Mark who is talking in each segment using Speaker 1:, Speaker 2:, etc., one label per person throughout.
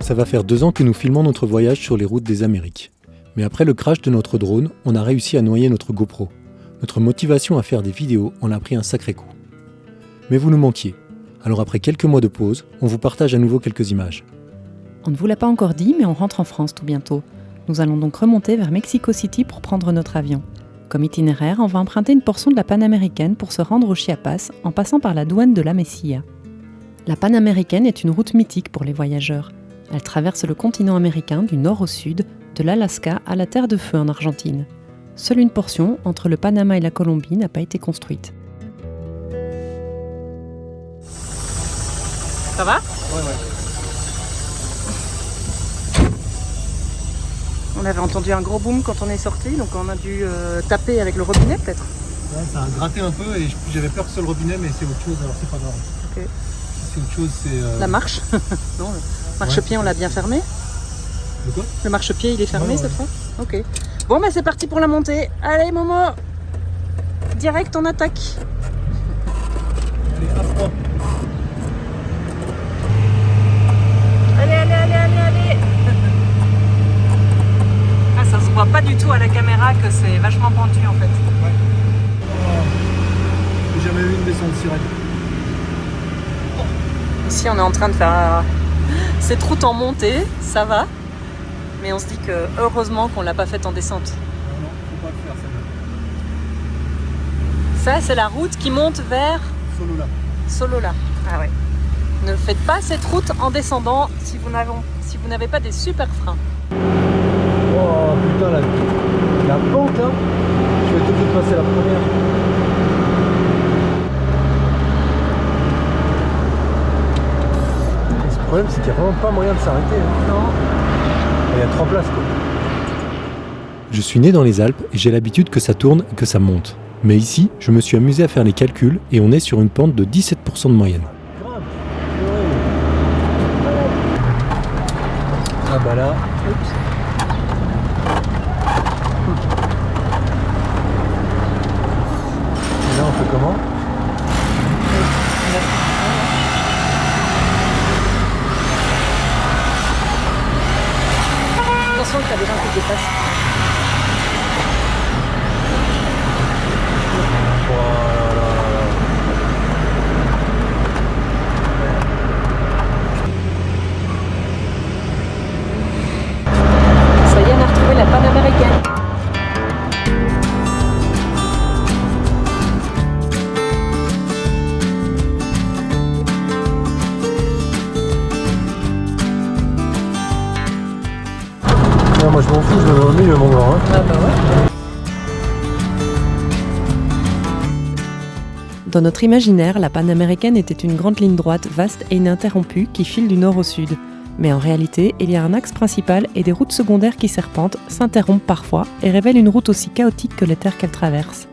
Speaker 1: Ça va faire 2 ans que nous filmons notre voyage sur les routes des Amériques. Mais après le crash de notre drone, on a réussi à noyer notre GoPro. Notre motivation à faire des vidéos en a pris un sacré coup. Mais vous nous manquiez. Alors après quelques mois de pause, on vous partage à nouveau quelques images.
Speaker 2: On ne vous l'a pas encore dit, mais on rentre en France tout bientôt. Nous allons donc remonter vers Mexico City pour prendre notre avion. Comme itinéraire, on va emprunter une portion de la Panaméricaine pour se rendre au Chiapas en passant par la douane de la Mesilla. La Panaméricaine est une route mythique pour les voyageurs. Elle traverse le continent américain du nord au sud, de l'Alaska à la Terre de Feu en Argentine. Seule une portion, entre le Panama et la Colombie, n'a pas été construite. Ça va ?
Speaker 3: Ouais.
Speaker 2: On avait entendu un gros boom quand on est sorti, donc on a dû taper avec le robinet peut-être.
Speaker 3: Ouais, ça a gratté un peu et j'avais peur que ce soit le robinet, mais c'est autre chose, alors c'est pas grave.
Speaker 2: Ok.
Speaker 3: Si c'est autre chose, c'est...
Speaker 2: La marche non, le marchepied, on l'a bien fermé.
Speaker 3: De quoi ?
Speaker 2: Le marchepied, il est fermé
Speaker 3: Ouais.
Speaker 2: cette fois ? Ok. Bon, bah c'est parti pour la montée. Allez, Momo ! Direct, on attaque.
Speaker 3: Allez, à froid.
Speaker 2: Allez. Ah, ça se voit pas du tout à la caméra que c'est vachement pentu en fait.
Speaker 3: Ouais. J'ai jamais eu une descente si raide.
Speaker 2: Ici, on est en train de faire cette route en montée, ça va. Mais on se dit que heureusement qu'on l'a pas faite en descente.
Speaker 3: Non, faut pas le faire celle-là.
Speaker 2: Ça, c'est la route qui monte vers
Speaker 3: Solo là.
Speaker 2: Solola. Ah ouais. Ne faites pas cette route en descendant si vous n'avez pas des super freins.
Speaker 3: Oh putain, la pente là. Je vais être obligé de passer la première. Et le problème, c'est qu'il n'y a vraiment pas moyen de s'arrêter. Hein.
Speaker 2: Non.
Speaker 3: Il y a 3 places quoi.
Speaker 1: Je suis né dans les Alpes et j'ai l'habitude que ça tourne et que ça monte. Mais ici, je me suis amusé à faire les calculs et on est sur une pente de 17% de moyenne.
Speaker 3: Grave. Ah bah là. Oups. Et là on fait comment ?
Speaker 2: Attention que t'as des gens qui te dépassent. Ça y est, on a retrouvé la Panaméricaine.
Speaker 3: Non, moi je m'en fous, je me mets au milieu mon grand. Hein.
Speaker 2: Ah bah ouais. Dans notre imaginaire, la Panaméricaine était une grande ligne droite vaste et ininterrompue qui file du nord au sud. Mais en réalité, il y a un axe principal et des routes secondaires qui serpentent, s'interrompent parfois et révèlent une route aussi chaotique que les terres qu'elle traverse.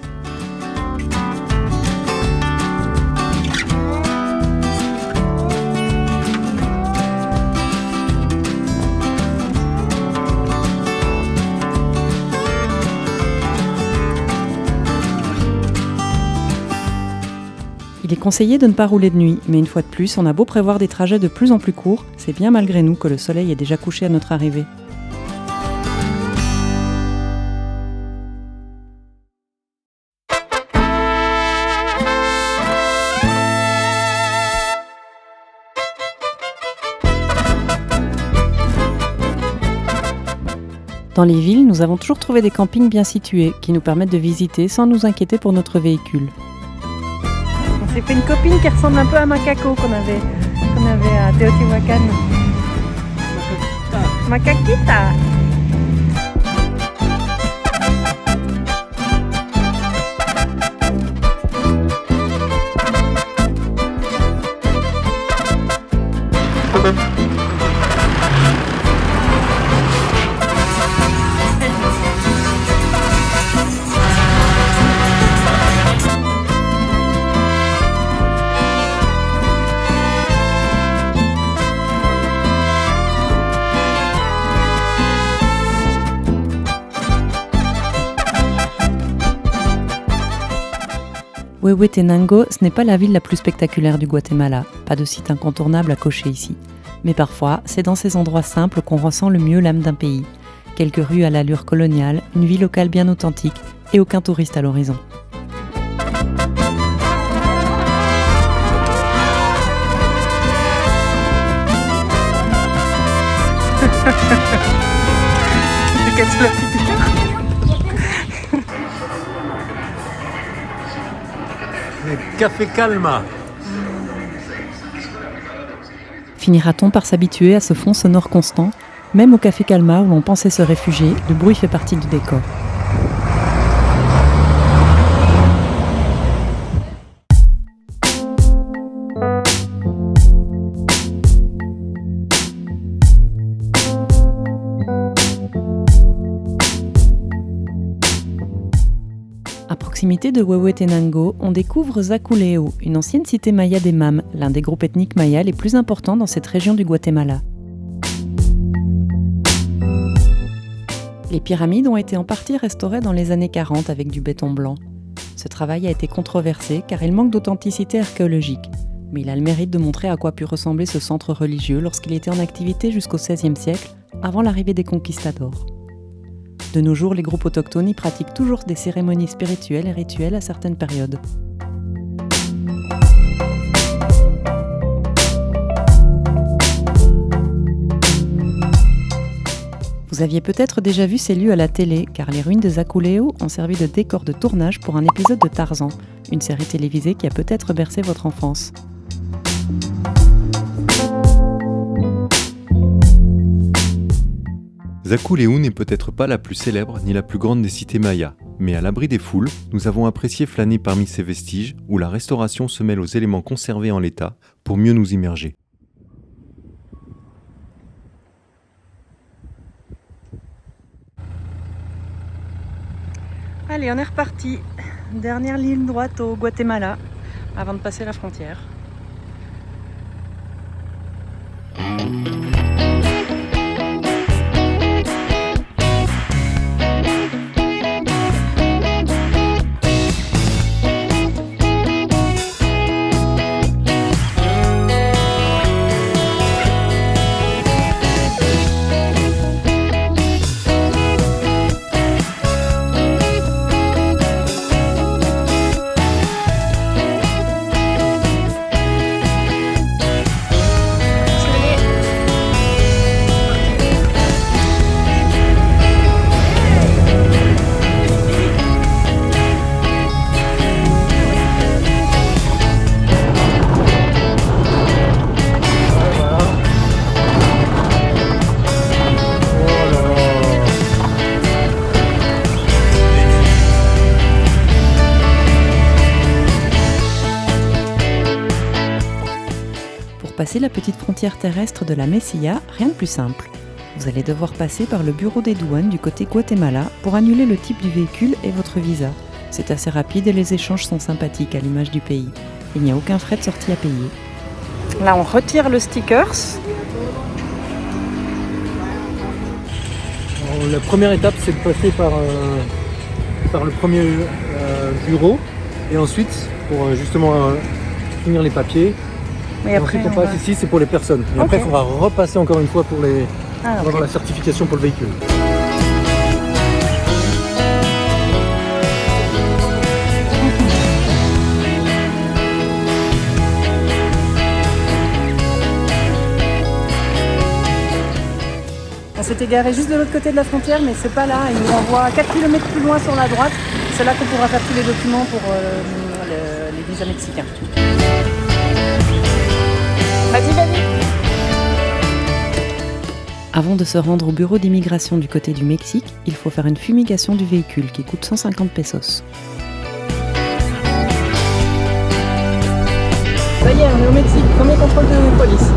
Speaker 2: Il est conseillé de ne pas rouler de nuit, mais une fois de plus, on a beau prévoir des trajets de plus en plus courts, c'est bien malgré nous que le soleil est déjà couché à notre arrivée. Dans les villes, nous avons toujours trouvé des campings bien situés, qui nous permettent de visiter sans nous inquiéter pour notre véhicule. On s'est fait une copine qui ressemble un peu à Macaco qu'on avait à Teotihuacan. Macaquita. Huehuetenango, ce n'est pas la ville la plus spectaculaire du Guatemala, pas de site incontournable à cocher ici. Mais parfois, c'est dans ces endroits simples qu'on ressent le mieux l'âme d'un pays. Quelques rues à l'allure coloniale, une vie locale bien authentique et aucun touriste à l'horizon.
Speaker 1: Le Café Calma.
Speaker 2: Finira-t-on par s'habituer à ce fond sonore constant ? Même au Café Calma où l'on pensait se réfugier, le bruit fait partie du décor. À proximité de Huehuetenango, on découvre Zaculeo, une ancienne cité maya des Mam, l'un des groupes ethniques mayas les plus importants dans cette région du Guatemala. Les pyramides ont été en partie restaurées dans les années 40 avec du béton blanc. Ce travail a été controversé car il manque d'authenticité archéologique, mais il a le mérite de montrer à quoi put ressembler ce centre religieux lorsqu'il était en activité jusqu'au XVIe siècle, avant l'arrivée des conquistadors. De nos jours, les groupes autochtones y pratiquent toujours des cérémonies spirituelles et rituelles à certaines périodes. Vous aviez peut-être déjà vu ces lieux à la télé, car les ruines de Zaculeo ont servi de décor de tournage pour un épisode de Tarzan, une série télévisée qui a peut-être bercé votre enfance.
Speaker 4: Zaculeo n'est peut-être pas la plus célèbre ni la plus grande des cités mayas, mais à l'abri des foules, nous avons apprécié flâner parmi ces vestiges où la restauration se mêle aux éléments conservés en l'état pour mieux nous immerger.
Speaker 2: Allez, on est reparti. Dernière ligne droite au Guatemala, avant de passer la frontière. Passer la petite frontière terrestre de la Mesilla, rien de plus simple. Vous allez devoir passer par le bureau des douanes du côté Guatemala pour annuler le type du véhicule et votre visa. C'est assez rapide et les échanges sont sympathiques à l'image du pays. Il n'y a aucun frais de sortie à payer. Là, on retire le stickers.
Speaker 1: Alors, la première étape, c'est de passer par le premier bureau et ensuite, pour justement finir les papiers,
Speaker 2: Et après,
Speaker 1: ensuite on passe ici, c'est pour les personnes. Et après, il faudra repasser encore une fois pour avoir la certification pour le véhicule.
Speaker 2: On s'était garé juste de l'autre côté de la frontière, mais c'est pas là. Il nous renvoie 4 km plus loin sur la droite. C'est là qu'on pourra faire tous les documents pour les visas mexicains. Vas-y. Avant de se rendre au bureau d'immigration du côté du Mexique, il faut faire une fumigation du véhicule qui coûte 150 pesos. Ça y est, on est au Mexique, premier contrôle de police.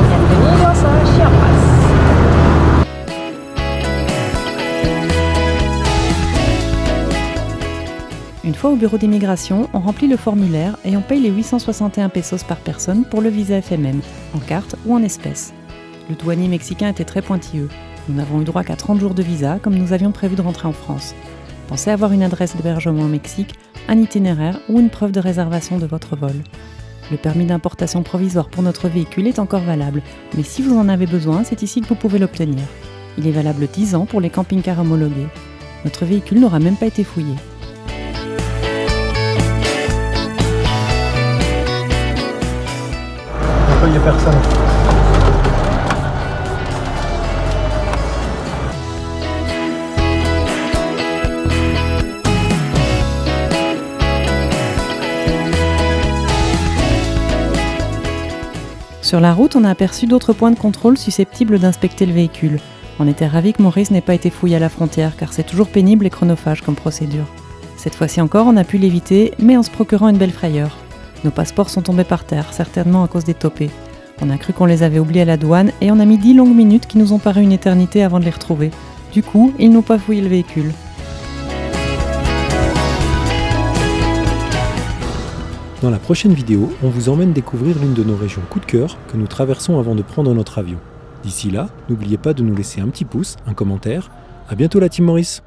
Speaker 2: Bienvenidos a Chiapas. Une fois au bureau d'immigration, on remplit le formulaire et on paye les 861 pesos par personne pour le visa FMM, en carte ou en espèces. Le douanier mexicain était très pointilleux. Nous n'avons eu droit qu'à 30 jours de visa, comme nous avions prévu de rentrer en France. Pensez avoir une adresse d'hébergement au Mexique, un itinéraire ou une preuve de réservation de votre vol. Le permis d'importation provisoire pour notre véhicule est encore valable, mais si vous en avez besoin, c'est ici que vous pouvez l'obtenir. Il est valable 10 ans pour les camping-cars homologués. Notre véhicule n'aura même pas été fouillé.
Speaker 3: Pourquoi il n'y a personne?
Speaker 2: Sur la route, on a aperçu d'autres points de contrôle susceptibles d'inspecter le véhicule. On était ravis que Maurice n'ait pas été fouillé à la frontière, car c'est toujours pénible et chronophage comme procédure. Cette fois-ci encore, on a pu l'éviter, mais en se procurant une belle frayeur. Nos passeports sont tombés par terre, certainement à cause des topés. On a cru qu'on les avait oubliés à la douane, et on a mis 10 longues minutes qui nous ont paru une éternité avant de les retrouver. Du coup, ils n'ont pas fouillé le véhicule.
Speaker 1: Dans la prochaine vidéo, on vous emmène découvrir l'une de nos régions coup de cœur que nous traversons avant de prendre notre avion. D'ici là, n'oubliez pas de nous laisser un petit pouce, un commentaire. À bientôt la Team Maurice!